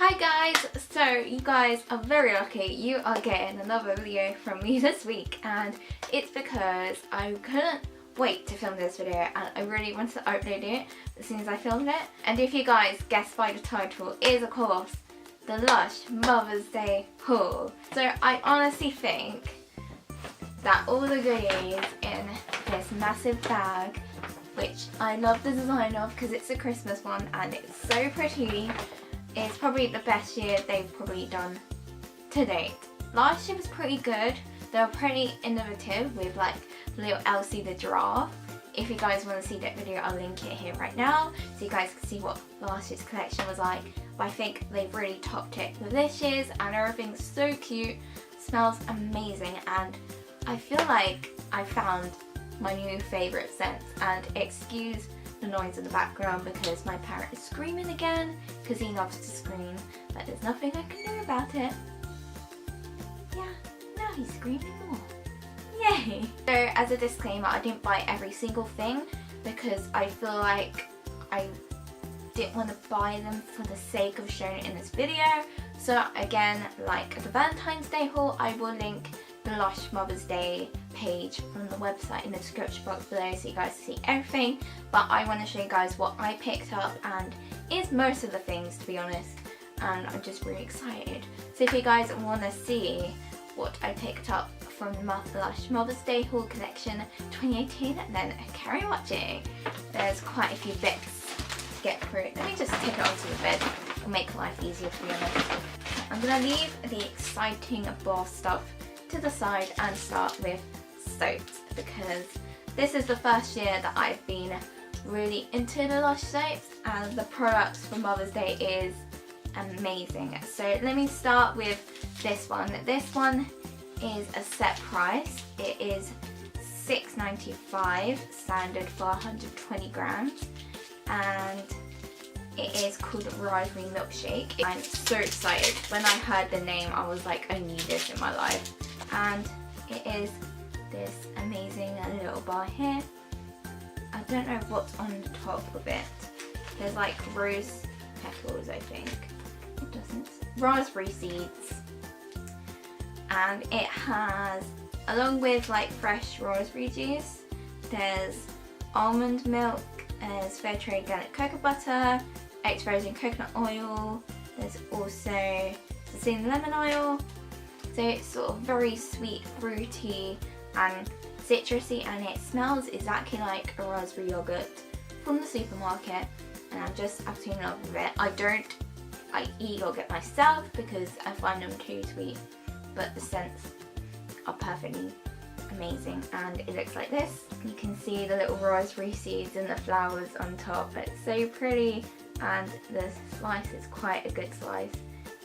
Hi guys, so you guys are very lucky. You are getting another video from me this week, and it's because I couldn't wait to film this video and I really wanted to upload it as soon as I filmed it. And if you guys guessed by the title, it is of course the Lush Mother's Day haul. So I honestly think that all the goodies in this massive bag, which I love the design of because it's a Christmas one and it's so pretty, it's probably the best year they've probably done to date. Last year was pretty good. They were pretty innovative with like little Elsie the giraffe. If you guys want to see that video, I'll link it here right now so you guys can see what last year's collection was like. But I think they've really topped it with this year's, and everything's so cute, smells amazing, and I feel like I found my new favourite scent. And excuse the noise in the background because my parrot is screaming again because he loves to scream, but there's nothing I can do about it. Yeah, now he's screaming more. Yay! So as a disclaimer, I didn't buy every single thing because I feel like I didn't want to buy them for the sake of showing it in this video. So again, like the Valentine's Day haul, I will link the Lush Mother's Day page from the website in the description box below so you guys see everything. But I want to show you guys what I picked up, and it's most of the things, to be honest, and I'm just really excited. So if you guys want to see what I picked up from the Lush Mother's Day haul collection 2018, then carry watching. There's quite a few bits to get through. Let me just take it onto the bed. It'll make life easier, to be honest. I'm going to leave the exciting bath stuff to the side and start with soaps, because this is the first year that I've been really into the Lush soaps, and the products for Mother's Day is amazing. So let me start with this one. This one is a set price. It is $6.95 standard for 120 grams, and it is called Raspberry Milkshake. I'm so excited. When I heard the name, I was like, I need this in my life. And it is this amazing little bar here. I don't know what's on the top of it. There's like rose petals, I think. It doesn't. Raspberry seeds. And it has, along with like fresh raspberry juice, there's almond milk, there's fair trade organic cocoa butter, extra virgin coconut oil, there's also Sicilian lemon oil. So it's sort of very sweet, fruity and citrusy, and it smells exactly like a raspberry yogurt from the supermarket, and I'm just absolutely in love with it. I eat yogurt myself because I find them too sweet, but the scents are perfectly amazing, and it looks like this. You can see the little raspberry seeds and the flowers on top. It's so pretty, and the slice is quite a good slice.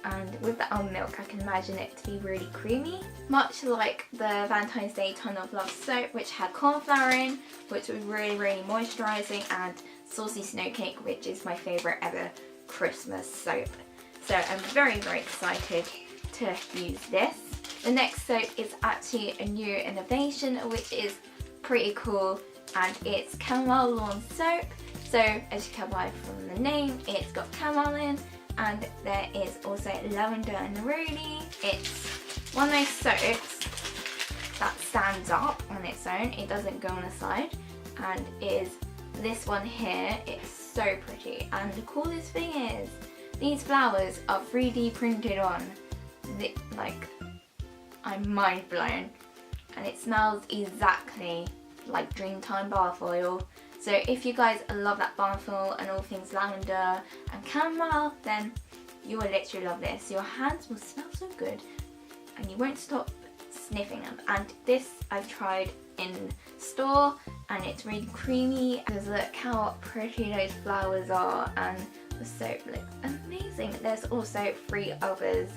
And with the almond milk, I can imagine it to be really creamy, much like the Valentine's Day Ton of Love soap, which had corn flour in, which was really, really moisturising, and Saucy Snow Cake, which is my favourite ever Christmas soap. So I'm very, very excited to use this. The next soap is actually a new innovation, which is pretty cool, and it's chamomile lawn soap. So as you can buy from the name, it's got chamomile in, and there is also lavender and neroli. It's one of those soaps that stands up on its own. It doesn't go on the side, and is this one here. It's so pretty, and the coolest thing is these flowers are 3D printed on. Like, I'm mind blown, and it smells exactly like Dreamtime bath oil. So if you guys love that bath oil and all things lavender and chamomile, then you will literally love this. Your hands will smell so good and you won't stop sniffing them. And this I've tried in store, and it's really creamy. Just look how pretty those flowers are, and the soap looks amazing. There's also 3 others,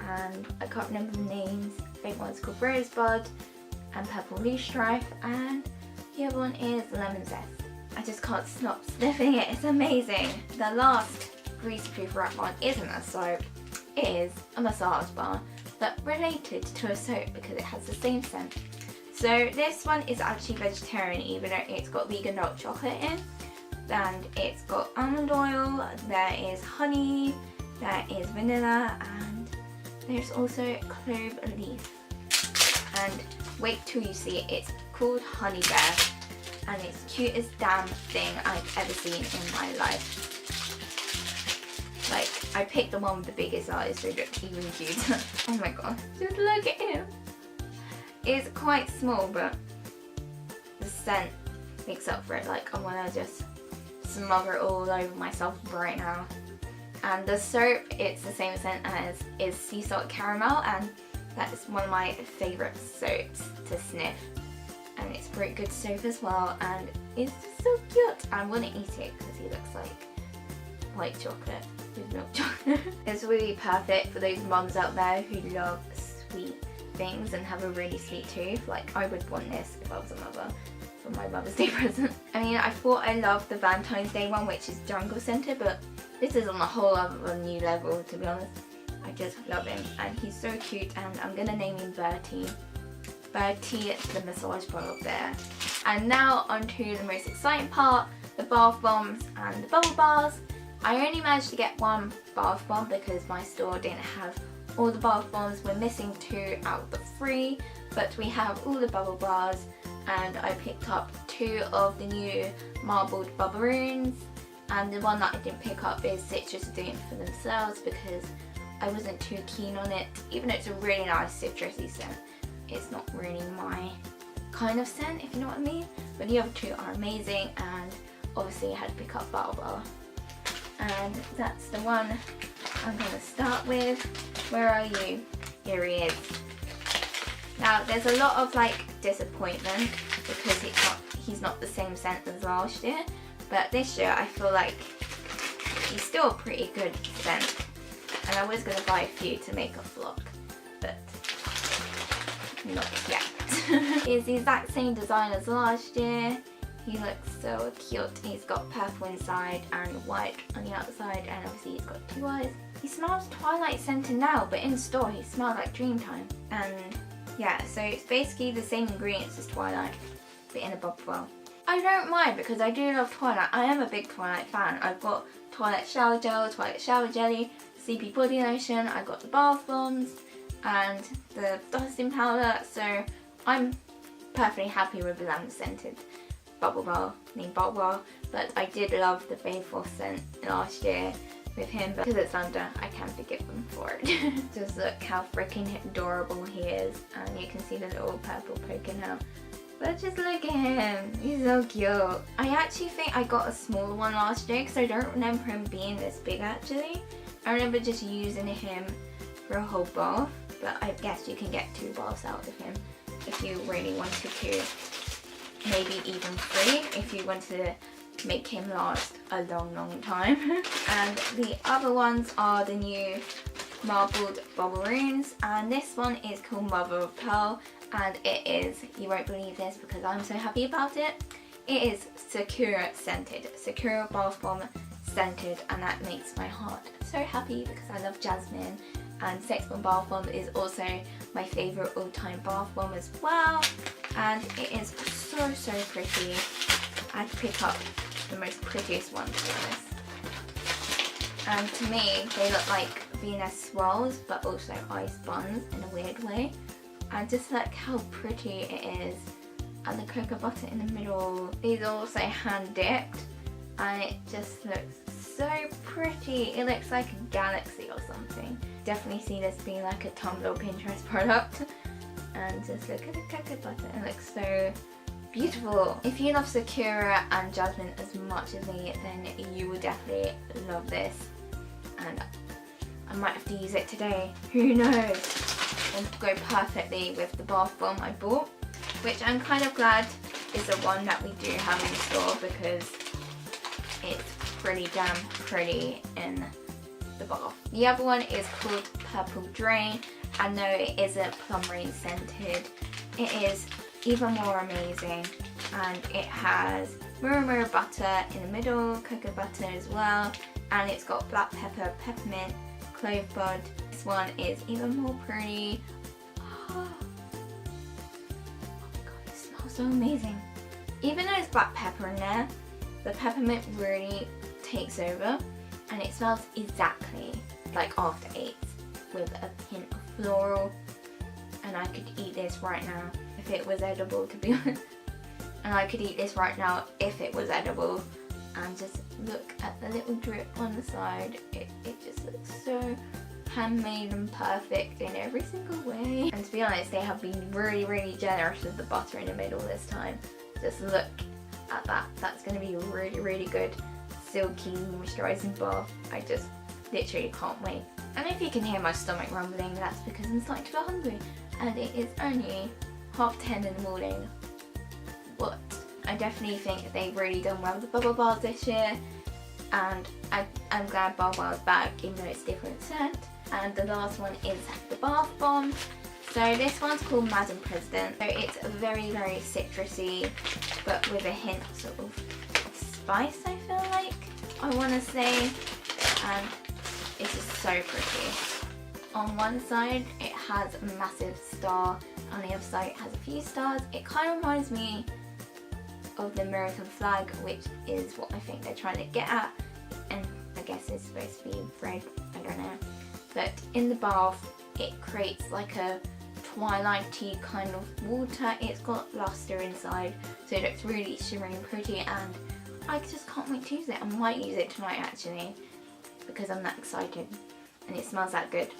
and I can't remember the names. I think one's called Rosebud and Purple Leaf Strife, and the other one is Lemon Zest. I just can't stop sniffing it, it's amazing. The last grease-proof wrap one isn't a soap, it is a massage bar, but related to a soap because it has the same scent. So this one is actually vegetarian, even though it's got vegan milk chocolate in, and it's got almond oil, there is honey, there is vanilla, and there's also clove leaf. And wait till you see it. It's called Honey Bear, and it's the cutest damn thing I've ever seen in my life. Like, I picked the one with the biggest eyes, so it looks even cuter. Oh my god, just look at him. It's quite small, but the scent makes up for it. Like, I want to just smother it all over myself right now. And the soap, it's the same scent as is sea salt caramel, and that is one of my favourite soaps to sniff. And it's pretty good soap as well, and it's just so cute. I want to eat it because he looks like white chocolate with milk chocolate. It's really perfect for those mums out there who love sweet things and have a really sweet tooth. Like, I would want this if I was a mother for my Mother's Day present. I mean, I thought I loved the Valentine's Day one, which is jungle scented, but this is on a whole other new level, to be honest. I just love him, and he's so cute, and I'm gonna name him Bertie. Bertie, the massage ball up there. And now onto the most exciting part, the bath bombs and the bubble bars. I only managed to get one bath bomb because my store didn't have all the bath bombs. We're missing 2 out of the 3, but we have all the bubble bars, and I picked up 2 of the new marbled bubble-roons, and the one that I didn't pick up is Citrus doing it for themselves because I wasn't too keen on it. Even though it's a really nice citrusy scent, it's not really my kind of scent, if you know what I mean. But the other 2 are amazing, and obviously I had to pick up Bubble Bar. And that's the one I'm going to start with. Where are you? Here he is. Now there's a lot of like disappointment because he's not the same scent as last year, but this year I feel like he's still a pretty good scent. And I was going to buy a few to make a vlog, but not yet. It's the exact same design as last year. He looks so cute. He's got purple inside and white on the outside, and obviously he's got 2 eyes. He smells Twilight scented now, but in store he smells like Dreamtime. And yeah, so it's basically the same ingredients as Twilight, but in a bubble ball. I don't mind because I do love Twilight. I am a big Twilight fan. I've got Twilight shower gel, Twilight shower jelly, CP body lotion, I got the bath bombs and the dusting powder, so I'm perfectly happy with the lamp scented bubble bar, but I did love the Faithful scent last year with him, but because it's under, I can forgive him for it. Just look how freaking adorable he is, and you can see the little purple poking out. But just look at him, he's so cute. I actually think I got a smaller one last year because I don't remember him being this big actually. I remember just using him for a whole bath, but I guess you can get 2 baths out of him if you really wanted to. Maybe even 3 if you wanted to make him last a long time. And the other ones are the new marbled bubble-roons, and this one is called Mother of Pearl, and it is, you won't believe this because I'm so happy about it, it is Sakura scented, Sakura bath bomb scented, and that makes my heart so happy because I love jasmine, and Sex Bomb bath bomb is also my favourite all-time bath bomb as well, and it is so pretty. I had to pick up the most prettiest one, to be honest. And to me, they look like Venus swirls, but also ice buns in a weird way. And just look how pretty it is. And the cocoa butter in the middle. These are also hand dipped, and it just looks so pretty. It looks like a galaxy or something. Definitely see this being like a Tumblr or Pinterest product. And just look at the cocoa butter. It looks so beautiful. If you love Sakura and Jasmine as much as me, then you will definitely love this. And I might have to use it today. Who knows? It'll go perfectly with the bath bomb I bought, which I'm kind of glad is the one that we do have in store because it's pretty damn pretty in the bath. The other one is called Purple Drain, and though it isn't plum rain scented, it is even more amazing, and it has murmur butter in the middle, cocoa butter as well, and it's got black pepper, peppermint, clove bud. This one is even more pretty. Oh my god, it smells so amazing. Even though there's black pepper in there, the peppermint really takes over, and it smells exactly like after 8 with a hint of floral. And I could eat this right now if it was edible, to be honest. And I could eat this right now if it was edible. And just look at the little drip on the side. It just looks so handmade and perfect in every single way. And to be honest, they have been really, really generous with the butter in the middle this time. Just look at that. That's going to be a really, really good silky moisturising bath. I just literally can't wait. And if you can hear my stomach rumbling, that's because I'm starting to feel hungry. And it is only 10:30 in the morning. But I definitely think they've really done well with the bubble baths this year. And I'm glad bubble bath's back, even though it's different scent. And the last one is the bath bomb. So this one's called Madam President. So it's very, very citrusy, but with a hint sort of spice, I feel like, I want to say. And it's just so pretty. On one side it has a massive star, on the other side it has a few stars. It kind of reminds me of the American flag, which is what I think they're trying to get at, and I guess it's supposed to be red, I don't know. But in the bath it creates like a twilighty kind of water. It's got luster inside, so it looks really shimmery and pretty, and I just can't wait to use it. I might use it tonight actually, because I'm that excited and it smells that good.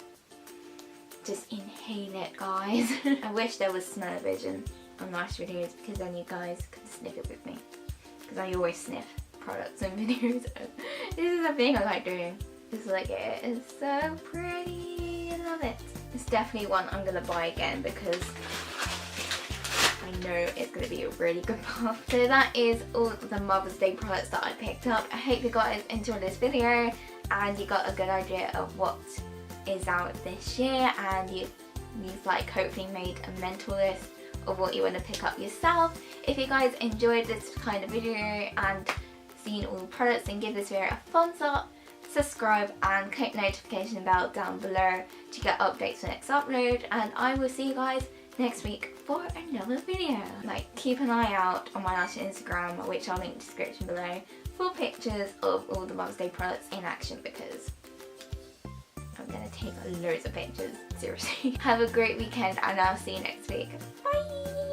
Just inhale it, guys. I wish there was smell-o-vision on nice videos, because then you guys can sniff it with me, because I always sniff products and videos. This is a thing I like doing. Just like, it is so pretty. I love it. It's definitely one I'm gonna buy again, because I know it's gonna be a really good bath. So that is all the Mother's Day products that I picked up. I hope you guys enjoyed this video and you got a good idea of what is out this year, and you've like hopefully made a mental list of what you want to pick up yourself. If you guys enjoyed this kind of video and seen all the products, then give this video a thumbs up, subscribe and click the notification bell down below to get updates for next upload, and I will see you guys next week for another video. Like, keep an eye out on my Lush Instagram, which I'll link in the description below, for pictures of all the Mother's Day products in action, because I'm gonna take loads of pictures, seriously. Have a great weekend and I'll see you next week. Bye!